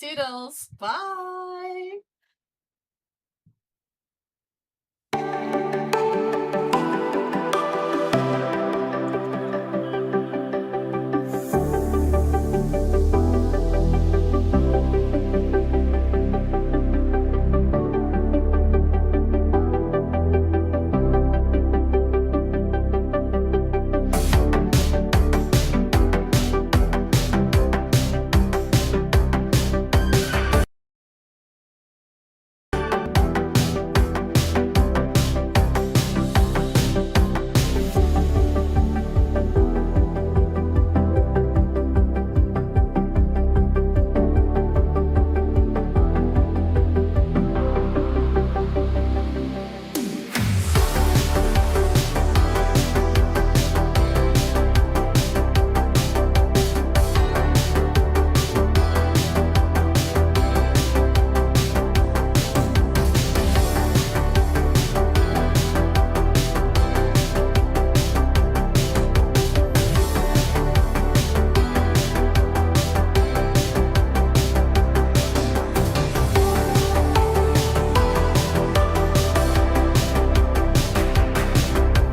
Toodles. Bye.